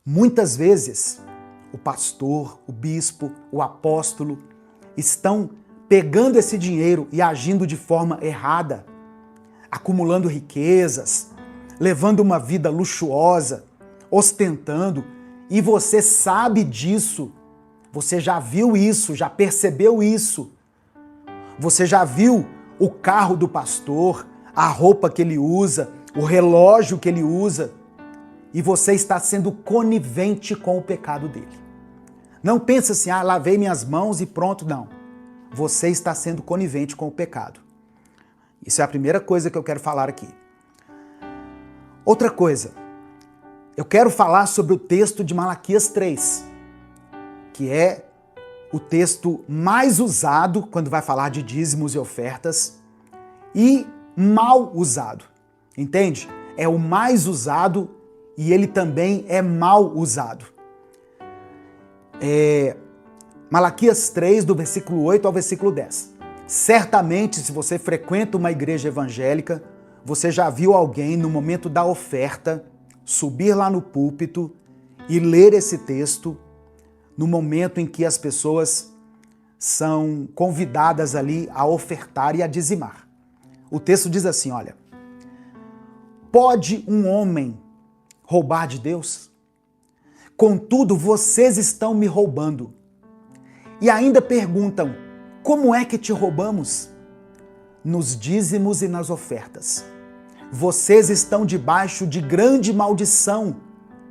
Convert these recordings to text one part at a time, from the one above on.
Muitas vezes, o pastor, o bispo, o apóstolo estão pegando esse dinheiro e agindo de forma errada, acumulando riquezas, levando uma vida luxuosa, ostentando, e você sabe disso, você já viu isso, já percebeu isso, você já viu o carro do pastor, a roupa que ele usa, o relógio que ele usa, e você está sendo conivente com o pecado dele. Não pensa assim, lavei minhas mãos e pronto, não. Você está sendo conivente com o pecado. Isso é a primeira coisa que eu quero falar aqui. Outra coisa, eu quero falar sobre o texto de Malaquias 3, que é o texto mais usado quando vai falar de dízimos e ofertas e mal usado, entende? É o mais usado e ele também é mal usado. Malaquias 3, do versículo 8 ao versículo 10. Certamente, se você frequenta uma igreja evangélica, você já viu alguém, no momento da oferta, subir lá no púlpito e ler esse texto no momento em que as pessoas são convidadas ali a ofertar e a dizimar. O texto diz assim, olha: pode um homem roubar de Deus? Contudo, vocês estão me roubando. E ainda perguntam, como é que te roubamos? Nos dízimos e nas ofertas. Vocês estão debaixo de grande maldição,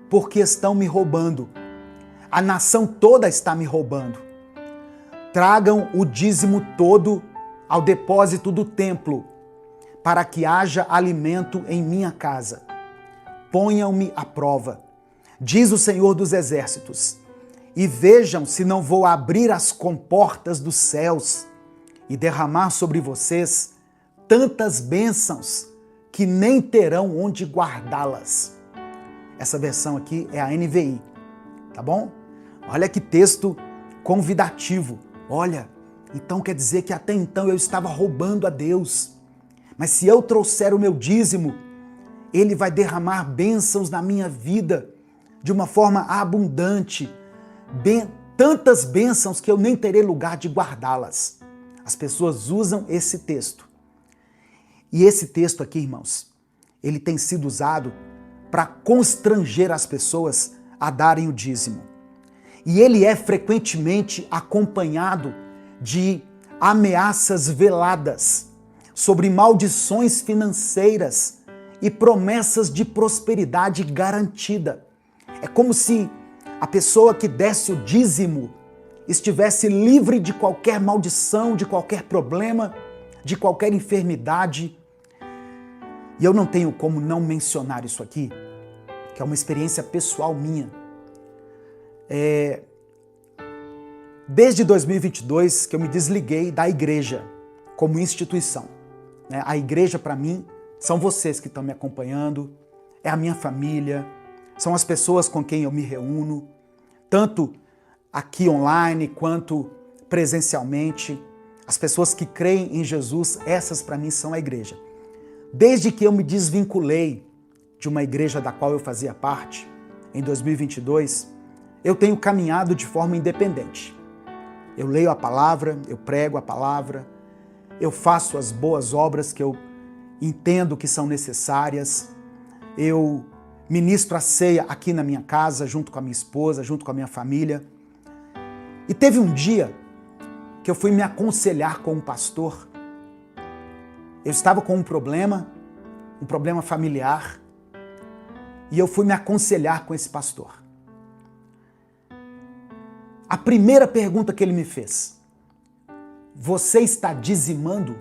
porque estão me roubando. A nação toda está me roubando. Tragam o dízimo todo ao depósito do templo, para que haja alimento em minha casa. Ponham-me à prova, diz o Senhor dos Exércitos, e vejam se não vou abrir as comportas dos céus e derramar sobre vocês tantas bênçãos que nem terão onde guardá-las. Essa versão aqui é a NVI, tá bom? Olha que texto convidativo. Olha, então quer dizer que até então eu estava roubando a Deus. Mas se eu trouxer o meu dízimo, Ele vai derramar bênçãos na minha vida de uma forma abundante. Tantas bênçãos que eu nem terei lugar de guardá-las. As pessoas usam esse texto. E esse texto aqui, irmãos, ele tem sido usado para constranger as pessoas a darem o dízimo. E ele é frequentemente acompanhado de ameaças veladas sobre maldições financeiras e promessas de prosperidade garantida. É como se a pessoa que desse o dízimo estivesse livre de qualquer maldição, de qualquer problema, de qualquer enfermidade. E eu não tenho como não mencionar isso aqui, que é uma experiência pessoal minha. Desde 2022 que eu me desliguei da igreja como instituição. A igreja, para mim, são vocês que estão me acompanhando, é a minha família, são as pessoas com quem eu me reúno, tanto aqui online quanto presencialmente. As pessoas que creem em Jesus, essas para mim são a igreja. Desde que eu me desvinculei de uma igreja da qual eu fazia parte, em 2022, eu tenho caminhado de forma independente. Eu leio a palavra, eu prego a palavra, eu faço as boas obras que eu entendo que são necessárias, eu ministro a ceia aqui na minha casa, junto com a minha esposa, junto com a minha família. E teve um dia que eu fui me aconselhar com um pastor. Eu estava com um problema familiar, e eu fui me aconselhar com esse pastor. A primeira pergunta que ele me fez: você está dizimando?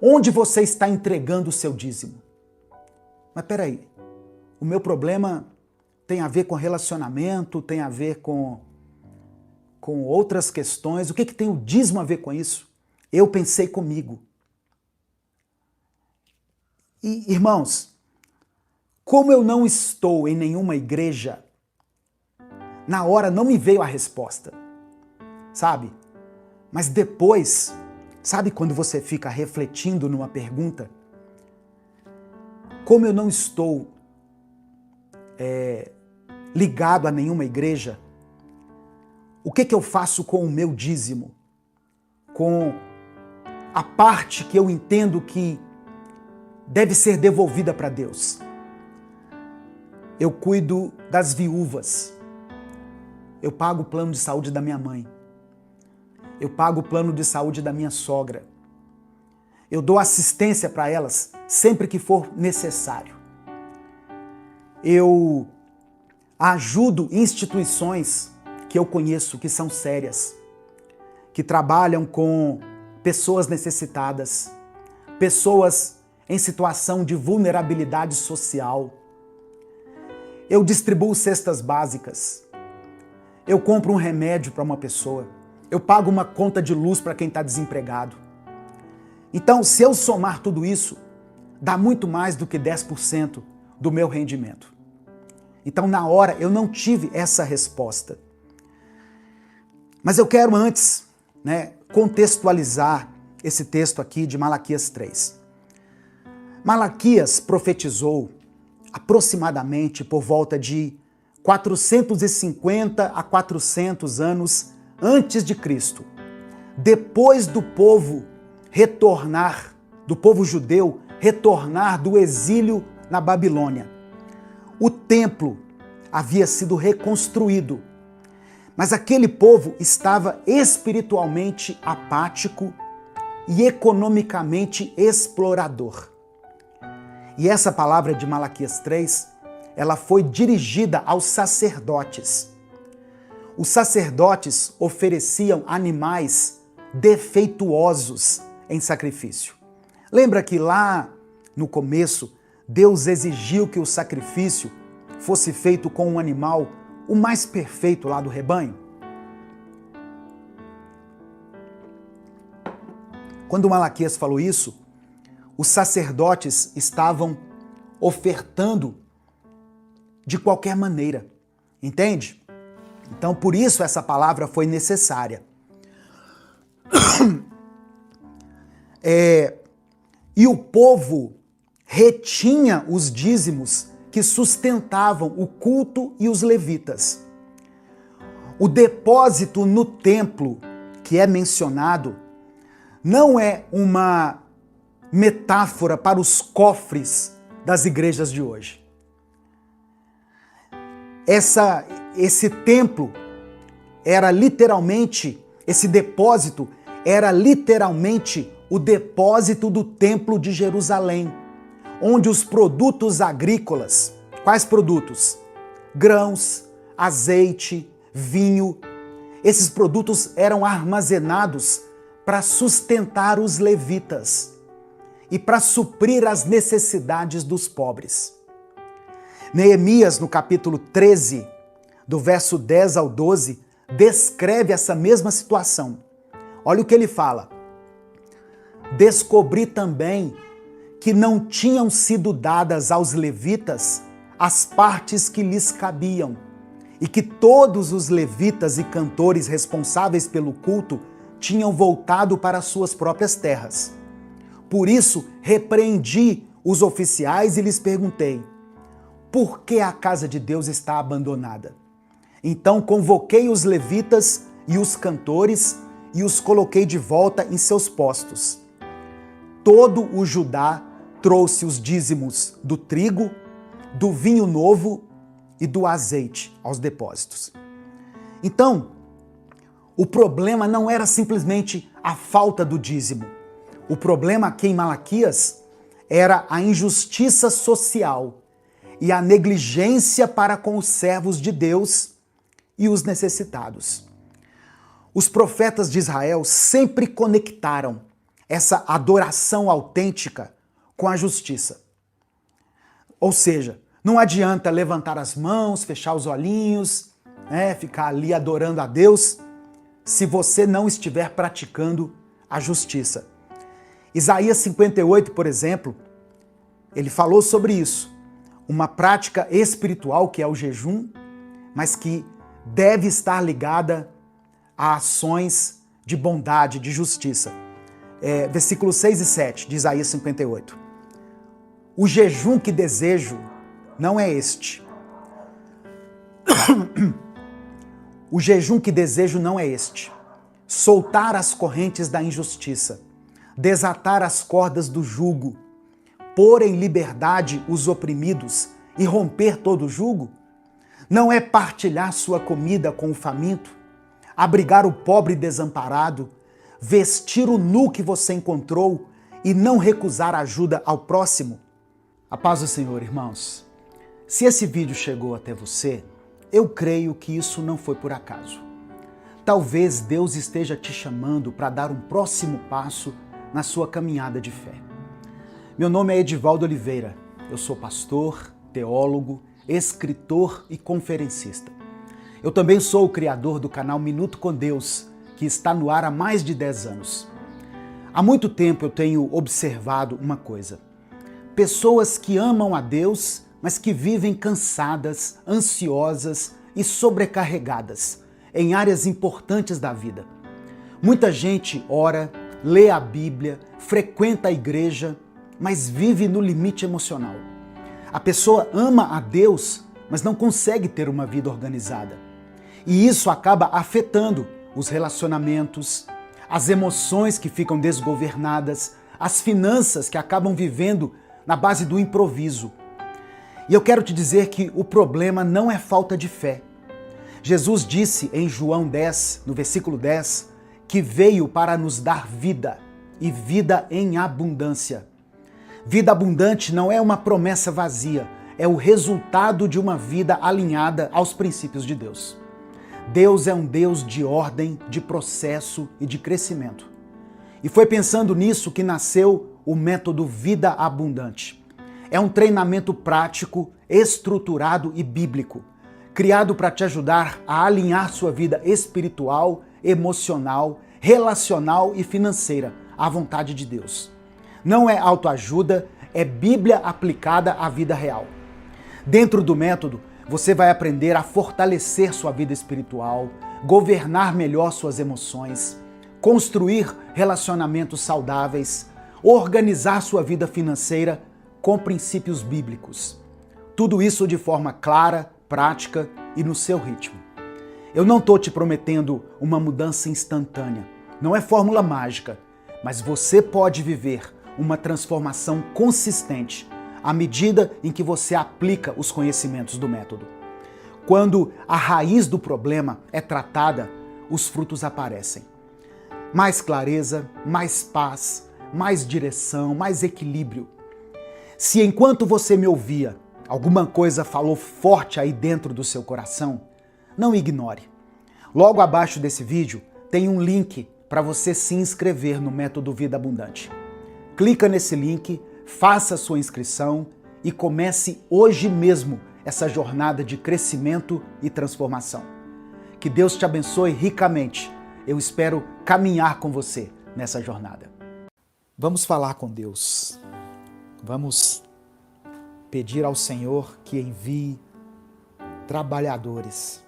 Onde você está entregando o seu dízimo? Mas peraí, o meu problema tem a ver com relacionamento, tem a ver com outras questões. O que tem o dízimo a ver com isso? Eu pensei comigo. E, irmãos, como eu não estou em nenhuma igreja, na hora não me veio a resposta, sabe? Mas depois, sabe quando você fica refletindo numa pergunta? Como eu não estou ligado a nenhuma igreja, o que eu faço com o meu dízimo? Com a parte que eu entendo que deve ser devolvida para Deus? Eu cuido das viúvas. Eu pago o plano de saúde da minha mãe. Eu pago o plano de saúde da minha sogra. Eu dou assistência para elas sempre que for necessário. Eu ajudo instituições que eu conheço, que são sérias, que trabalham com pessoas necessitadas, pessoas em situação de vulnerabilidade social. Eu distribuo cestas básicas. Eu compro um remédio para uma pessoa. Eu pago uma conta de luz para quem está desempregado. Então, se eu somar tudo isso, dá muito mais do que 10% do meu rendimento. Então, na hora, eu não tive essa resposta. Mas eu quero antes, contextualizar esse texto aqui de Malaquias 3. Malaquias profetizou aproximadamente por volta de 450 a 400 anos antes de Cristo, depois do povo retornar, do povo judeu retornar do exílio na Babilônia. O templo havia sido reconstruído, mas aquele povo estava espiritualmente apático e economicamente explorador. E essa palavra de Malaquias 3, ela foi dirigida aos sacerdotes. Os sacerdotes ofereciam animais defeituosos em sacrifício. Lembra que lá no começo, Deus exigiu que o sacrifício fosse feito com um animal o mais perfeito lá do rebanho? Quando Malaquias falou isso, os sacerdotes estavam ofertando de qualquer maneira, entende? Então, por isso essa palavra foi necessária. E o povo retinha os dízimos que sustentavam o culto e os levitas. O depósito no templo que é mencionado não é uma metáfora para os cofres das igrejas de hoje. Esse templo era literalmente, esse depósito era literalmente o depósito do templo de Jerusalém, onde os produtos agrícolas, quais produtos? Grãos, azeite, vinho, esses produtos eram armazenados para sustentar os levitas e para suprir as necessidades dos pobres. Neemias, no capítulo 13, do verso 10 ao 12, descreve essa mesma situação. Olha o que ele fala. Descobri também que não tinham sido dadas aos levitas as partes que lhes cabiam, e que todos os levitas e cantores responsáveis pelo culto tinham voltado para suas próprias terras. Por isso, repreendi os oficiais e lhes perguntei: por que a casa de Deus está abandonada? Então convoquei os levitas e os cantores e os coloquei de volta em seus postos. Todo o Judá trouxe os dízimos do trigo, do vinho novo e do azeite aos depósitos. Então, o problema não era simplesmente a falta do dízimo. O problema aqui em Malaquias era a injustiça social e a negligência para com os servos de Deus e os necessitados. Os profetas de Israel sempre conectaram essa adoração autêntica com a justiça. Ou seja, não adianta levantar as mãos, fechar os olhinhos, ficar ali adorando a Deus, se você não estiver praticando a justiça. Isaías 58, por exemplo, ele falou sobre isso. Uma prática espiritual que é o jejum, mas que deve estar ligada a ações de bondade, de justiça. Versículos 6 e 7 de Isaías 58. O jejum que desejo não é este. O jejum que desejo não é este: soltar as correntes da injustiça, desatar as cordas do jugo, pôr em liberdade os oprimidos e romper todo o jugo? Não é partilhar sua comida com o faminto, abrigar o pobre desamparado, vestir o nu que você encontrou e não recusar ajuda ao próximo? A paz do Senhor, irmãos. Se esse vídeo chegou até você, eu creio que isso não foi por acaso. Talvez Deus esteja te chamando para dar um próximo passo na sua caminhada de fé. Meu nome é Edivaldo Oliveira, eu sou pastor, teólogo, escritor e conferencista. Eu também sou o criador do canal Minuto com Deus, que está no ar há mais de 10 anos. Há muito tempo eu tenho observado uma coisa: pessoas que amam a Deus, mas que vivem cansadas, ansiosas e sobrecarregadas em áreas importantes da vida. Muita gente ora, lê a Bíblia, frequenta a igreja, mas vive no limite emocional. A pessoa ama a Deus, mas não consegue ter uma vida organizada. E isso acaba afetando os relacionamentos, as emoções que ficam desgovernadas, as finanças que acabam vivendo na base do improviso. E eu quero te dizer que o problema não é falta de fé. Jesus disse em João 10, no versículo 10, que veio para nos dar vida, e vida em abundância. Vida abundante não é uma promessa vazia, é o resultado de uma vida alinhada aos princípios de Deus. Deus é um Deus de ordem, de processo e de crescimento. E foi pensando nisso que nasceu o método Vida Abundante. É um treinamento prático, estruturado e bíblico, criado para te ajudar a alinhar sua vida espiritual, emocional, relacional e financeira à vontade de Deus. Não é autoajuda, é Bíblia aplicada à vida real. Dentro do método, você vai aprender a fortalecer sua vida espiritual, governar melhor suas emoções, construir relacionamentos saudáveis, organizar sua vida financeira com princípios bíblicos. Tudo isso de forma clara, prática e no seu ritmo. Eu não estou te prometendo uma mudança instantânea, não é fórmula mágica, mas você pode viver uma transformação consistente à medida em que você aplica os conhecimentos do método. Quando a raiz do problema é tratada, os frutos aparecem. Mais clareza, mais paz, mais direção, mais equilíbrio. Se enquanto você me ouvia, alguma coisa falou forte aí dentro do seu coração, não ignore. Logo abaixo desse vídeo tem um link para você se inscrever no método Vida Abundante. Clica nesse link, faça a sua inscrição e comece hoje mesmo essa jornada de crescimento e transformação. Que Deus te abençoe ricamente. Eu espero caminhar com você nessa jornada. Vamos falar com Deus. Vamos pedir ao Senhor que envie trabalhadores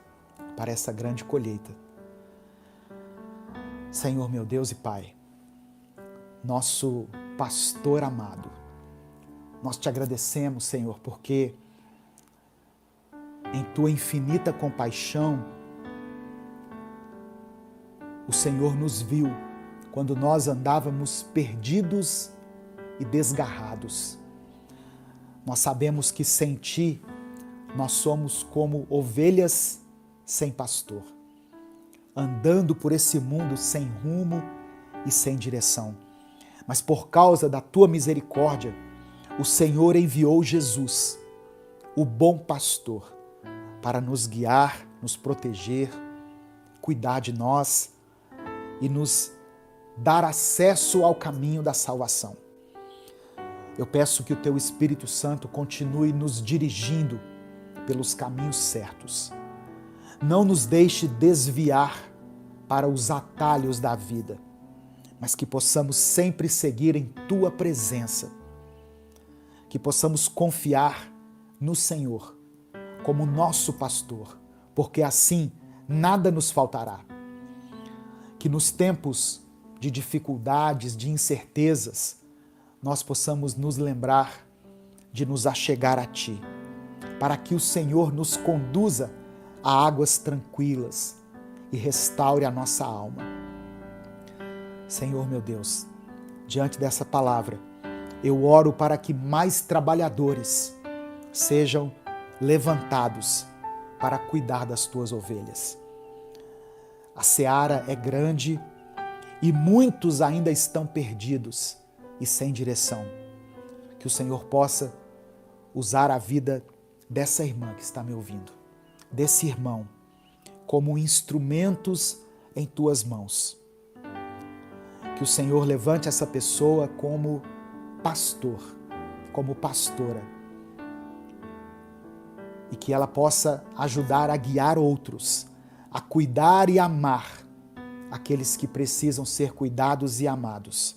para essa grande colheita. Senhor, meu Deus e Pai, nosso pastor amado, nós te agradecemos, Senhor, porque em tua infinita compaixão, o Senhor nos viu quando nós andávamos perdidos e desgarrados. Nós sabemos que sem ti, nós somos como ovelhas sem pastor, andando por esse mundo sem rumo e sem direção. Mas por causa da tua misericórdia, o Senhor enviou Jesus, o bom pastor, para nos guiar, nos proteger, cuidar de nós e nos dar acesso ao caminho da salvação. Eu peço que o teu Espírito Santo continue nos dirigindo pelos caminhos certos. Não nos deixe desviar para os atalhos da vida, mas que possamos sempre seguir em tua presença. Que possamos confiar no Senhor como nosso pastor, porque assim nada nos faltará. Que nos tempos de dificuldades, de incertezas, nós possamos nos lembrar de nos achegar a Ti, para que o Senhor nos conduza a águas tranquilas, e restaure a nossa alma. Senhor meu Deus, diante dessa palavra, eu oro para que mais trabalhadores sejam levantados para cuidar das tuas ovelhas. A seara é grande e muitos ainda estão perdidos e sem direção. Que o Senhor possa usar a vida dessa irmã que está me ouvindo, desse irmão, como instrumentos em tuas mãos. Que o Senhor levante essa pessoa como pastor, como pastora, e que ela possa ajudar a guiar outros, a cuidar e amar aqueles que precisam ser cuidados e amados,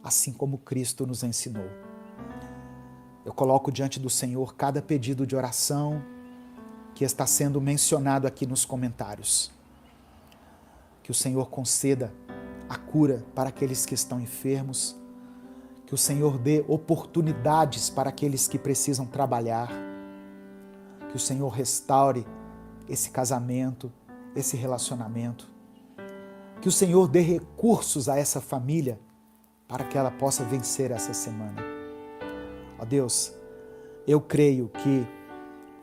assim como Cristo nos ensinou. Eu coloco diante do Senhor cada pedido de oração que está sendo mencionado aqui nos comentários. Que o Senhor conceda a cura para aqueles que estão enfermos, que o Senhor dê oportunidades para aqueles que precisam trabalhar, que o Senhor restaure esse casamento, esse relacionamento, que o Senhor dê recursos a essa família para que ela possa vencer essa semana. Ó Deus, eu creio que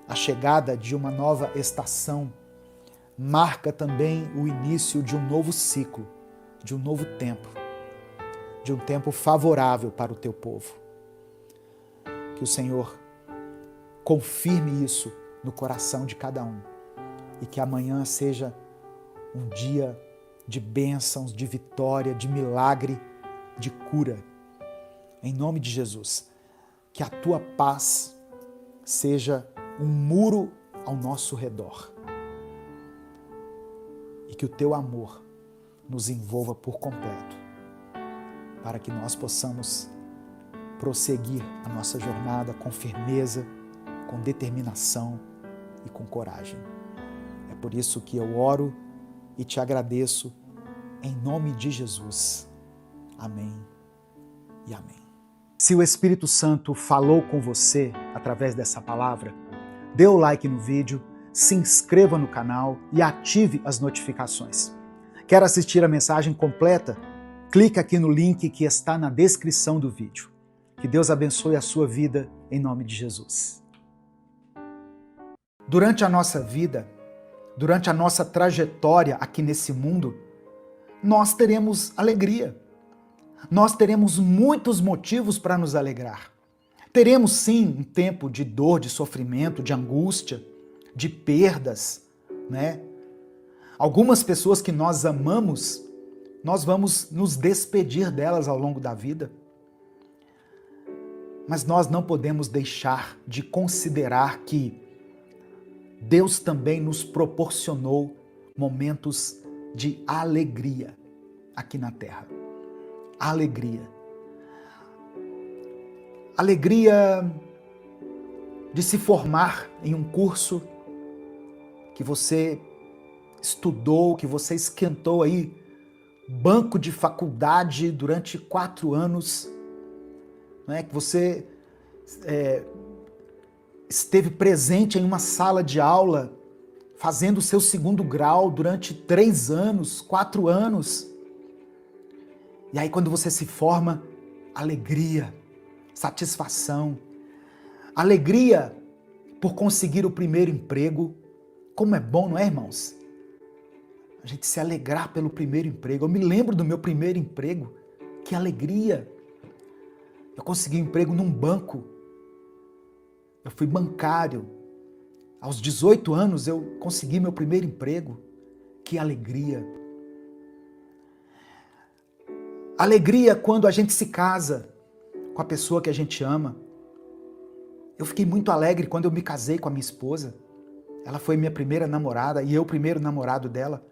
a chegada de uma nova estação marca também o início de um novo ciclo, de um novo tempo, de um tempo favorável para o teu povo. Que o Senhor confirme isso no coração de cada um e que amanhã seja um dia de bênçãos, de vitória, de milagre, de cura. Em nome de Jesus, que a tua paz seja um muro ao nosso redor e que o teu amor nos envolva por completo, para que nós possamos prosseguir a nossa jornada com firmeza, com determinação e com coragem. É por isso que eu oro e te agradeço em nome de Jesus. Amém e amém. Se o Espírito Santo falou com você através dessa palavra, dê o like no vídeo, se inscreva no canal e ative as notificações. Quer assistir a mensagem completa? Clique aqui no link que está na descrição do vídeo. Que Deus abençoe a sua vida em nome de Jesus. Durante a nossa vida, durante a nossa trajetória aqui nesse mundo, nós teremos alegria. Nós teremos muitos motivos para nos alegrar. Teremos sim um tempo de dor, de sofrimento, de angústia, de perdas, né? Algumas pessoas que nós amamos, nós vamos nos despedir delas ao longo da vida. Mas nós não podemos deixar de considerar que Deus também nos proporcionou momentos de alegria aqui na Terra. Alegria. Alegria de se formar em um curso que você estudou, que você esquentou aí, banco de faculdade durante 4 anos, né? Que você esteve presente em uma sala de aula, fazendo o seu 2º grau durante 3 anos, 4 anos. E aí quando você se forma, alegria, satisfação, alegria por conseguir o primeiro emprego. Como é bom, não é, irmãos? A gente se alegrar pelo primeiro emprego. Eu me lembro do meu primeiro emprego, que alegria. Eu consegui um emprego num banco. Eu fui bancário. Aos 18 anos eu consegui meu primeiro emprego. Que alegria. Alegria quando a gente se casa com a pessoa que a gente ama. Eu fiquei muito alegre quando eu me casei com a minha esposa. Ela foi minha primeira namorada e eu o primeiro namorado dela.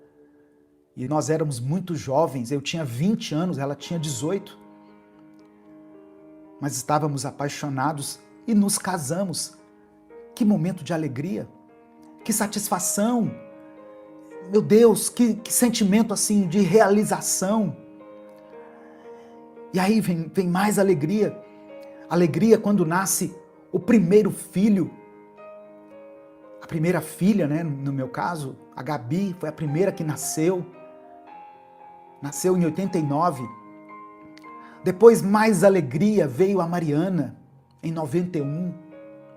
E nós éramos muito jovens, eu tinha 20 anos, ela tinha 18. Mas estávamos apaixonados e nos casamos. Que momento de alegria, que satisfação. Meu Deus, que sentimento assim de realização. E aí vem mais alegria. Alegria quando nasce o primeiro filho. a primeira filha, né, no meu caso, a Gabi, foi a primeira que nasceu. Nasceu em 89. Depois, mais alegria, veio a Mariana, em 91.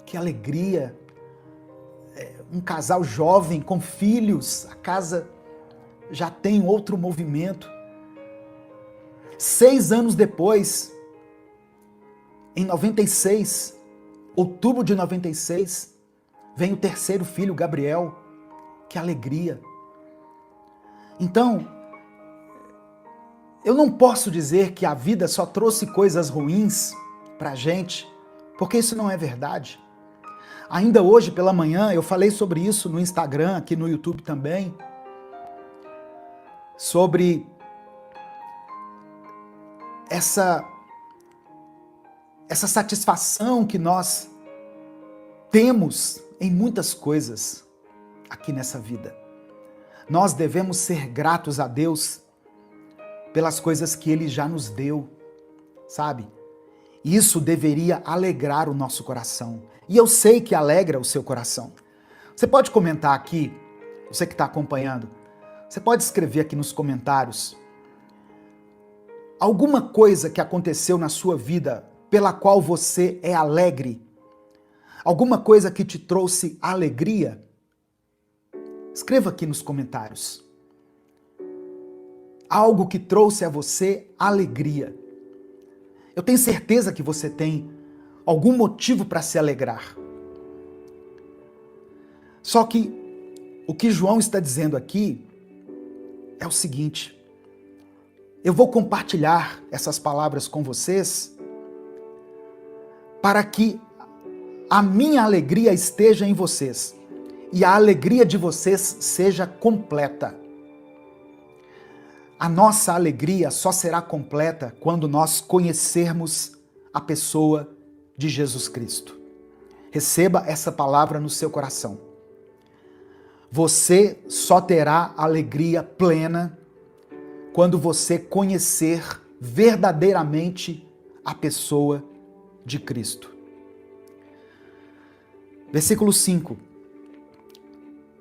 Que alegria! Um casal jovem, com filhos, a casa já tem outro movimento. 6 anos depois, em 96, outubro de 96, vem o terceiro filho, Gabriel. Que alegria! Então, eu não posso dizer que a vida só trouxe coisas ruins pra gente, porque isso não é verdade. Ainda hoje pela manhã eu falei sobre isso no Instagram, aqui no YouTube também, sobre essa satisfação que nós temos em muitas coisas aqui nessa vida. Nós devemos ser gratos a Deus pelas coisas que Ele já nos deu, sabe? Isso deveria alegrar o nosso coração. E eu sei que alegra o seu coração. Você pode comentar aqui, você que está acompanhando, você pode escrever aqui nos comentários alguma coisa que aconteceu na sua vida pela qual você é alegre. Alguma coisa que te trouxe alegria. Escreva aqui nos comentários. Algo que trouxe a você alegria. Eu tenho certeza que você tem algum motivo para se alegrar. Só que o que João está dizendo aqui é o seguinte: eu vou compartilhar essas palavras com vocês para que a minha alegria esteja em vocês e a alegria de vocês seja completa. A nossa alegria só será completa quando nós conhecermos a pessoa de Jesus Cristo. Receba essa palavra no seu coração. Você só terá alegria plena quando você conhecer verdadeiramente a pessoa de Cristo. Versículo 5.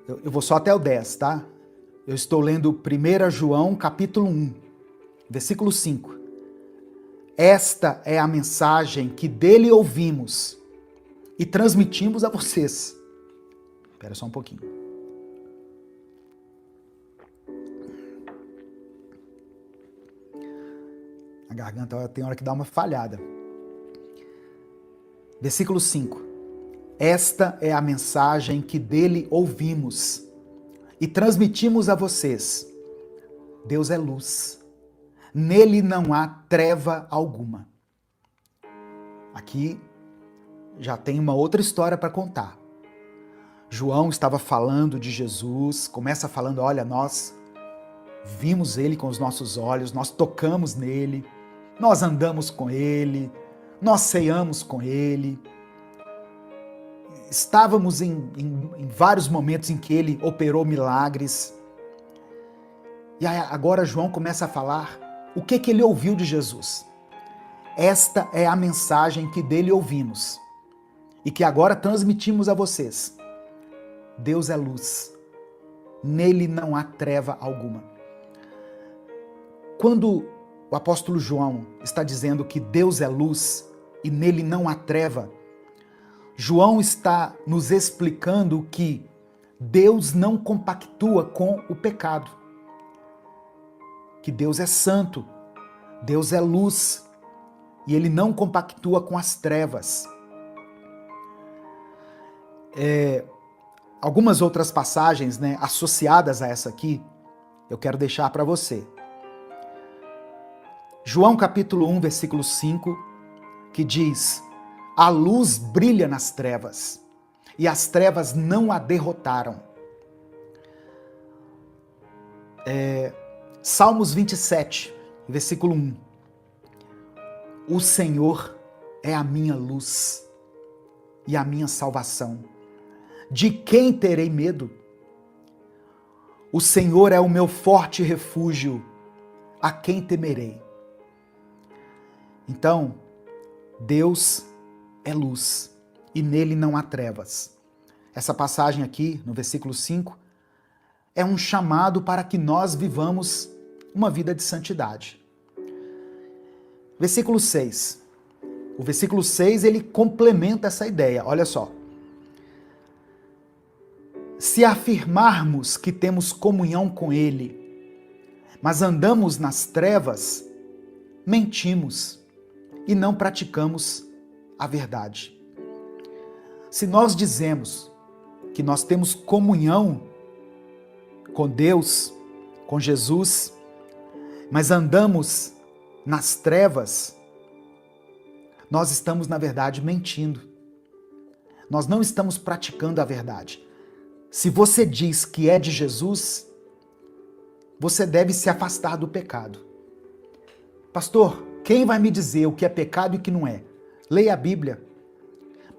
Eu vou só até o 10, tá? Eu estou lendo 1 João, capítulo 1, versículo 5. Esta é a mensagem que dele ouvimos e transmitimos a vocês. Espera só um pouquinho. A garganta tem hora que dá uma falhada. Versículo 5. Esta é a mensagem que dele ouvimos e transmitimos a vocês. Deus é luz. Nele não há treva alguma. Aqui já tem uma outra história para contar. João estava falando de Jesus, começa falando, olha, nós vimos ele com os nossos olhos, nós tocamos nele, nós andamos com ele, nós ceamos com ele. Estávamos em vários momentos em que ele operou milagres. E agora João começa a falar o que ele ouviu de Jesus. Esta é a mensagem que dele ouvimos e que agora transmitimos a vocês. Deus é luz. Nele não há treva alguma. Quando o apóstolo João está dizendo que Deus é luz e nele não há treva, João está nos explicando que Deus não compactua com o pecado. Que Deus é santo, Deus é luz e ele não compactua com as trevas. Algumas outras passagens, né, associadas a essa aqui, eu quero deixar para você. João capítulo 1, versículo 5, que diz: a luz brilha nas trevas, e as trevas não a derrotaram. Salmos 27, versículo 1. O Senhor é a minha luz e a minha salvação. De quem terei medo? O Senhor é o meu forte refúgio. A quem temerei? Então, Deus é luz e nele não há trevas. essa passagem aqui, no versículo 5, é um chamado para que nós vivamos uma vida de santidade. Versículo 6. O versículo 6, ele complementa essa ideia. Olha só. Se afirmarmos que temos comunhão com Ele, mas andamos nas trevas, mentimos e não praticamos a verdade. Se nós dizemos que nós temos comunhão com Deus, com Jesus, mas andamos nas trevas, nós estamos, na verdade, mentindo. Nós não estamos praticando a verdade. Se você diz que é de Jesus, você deve se afastar do pecado. Pastor, quem vai me dizer o que é pecado e o que não é? Leia a Bíblia.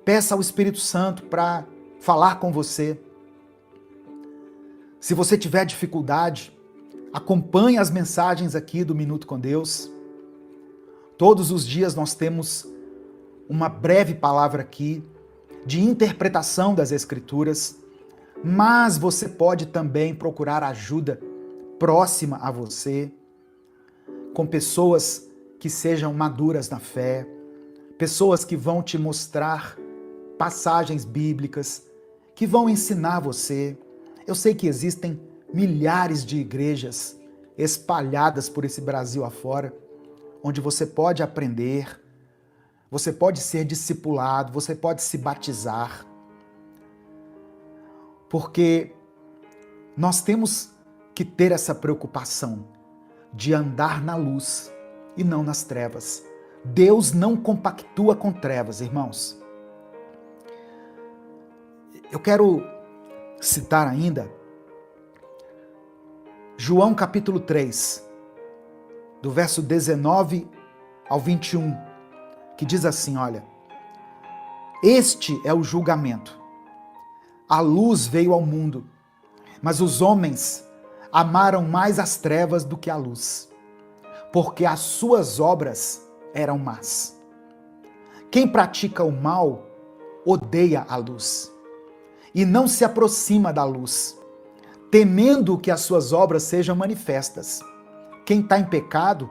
Peça ao Espírito Santo para falar com você. Se você tiver dificuldade, acompanhe as mensagens aqui do Minuto com Deus. Todos os dias nós temos uma breve palavra aqui de interpretação das Escrituras, mas você pode também procurar ajuda próxima a você, com pessoas que sejam maduras na fé, pessoas que vão te mostrar passagens bíblicas, que vão ensinar você. Eu sei que existem milhares de igrejas espalhadas por esse Brasil afora, onde você pode aprender, você pode ser discipulado, você pode se batizar, porque nós temos que ter essa preocupação de andar na luz e não nas trevas. Deus não compactua com trevas, irmãos. Eu quero citar ainda João capítulo 3, do verso 19 ao 21, que diz assim, olha, este é o julgamento. A luz veio ao mundo, mas os homens amaram mais as trevas do que a luz, porque as suas obras eram más. Quem pratica o mal odeia a luz e não se aproxima da luz, temendo que as suas obras sejam manifestas. Quem está em pecado,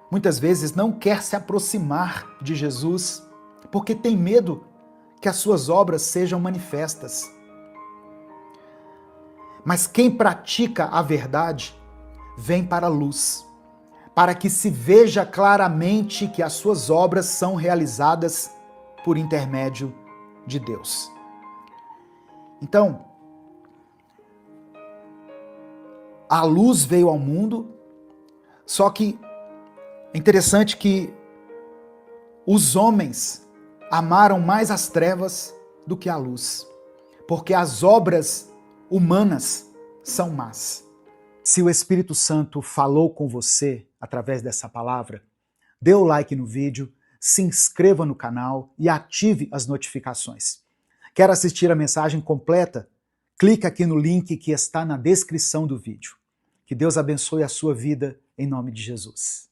muitas vezes não quer se aproximar de Jesus, porque tem medo que as suas obras sejam manifestas. Mas quem pratica a verdade vem para a luz, para que se veja claramente que as suas obras são realizadas por intermédio de Deus. Então, a luz veio ao mundo, só que é interessante que os homens amaram mais as trevas do que a luz, porque as obras humanas são más. Se o Espírito Santo falou com você através dessa palavra, dê o like no vídeo, se inscreva no canal e ative as notificações. Quer assistir a mensagem completa? Clique aqui no link que está na descrição do vídeo. Que Deus abençoe a sua vida em nome de Jesus.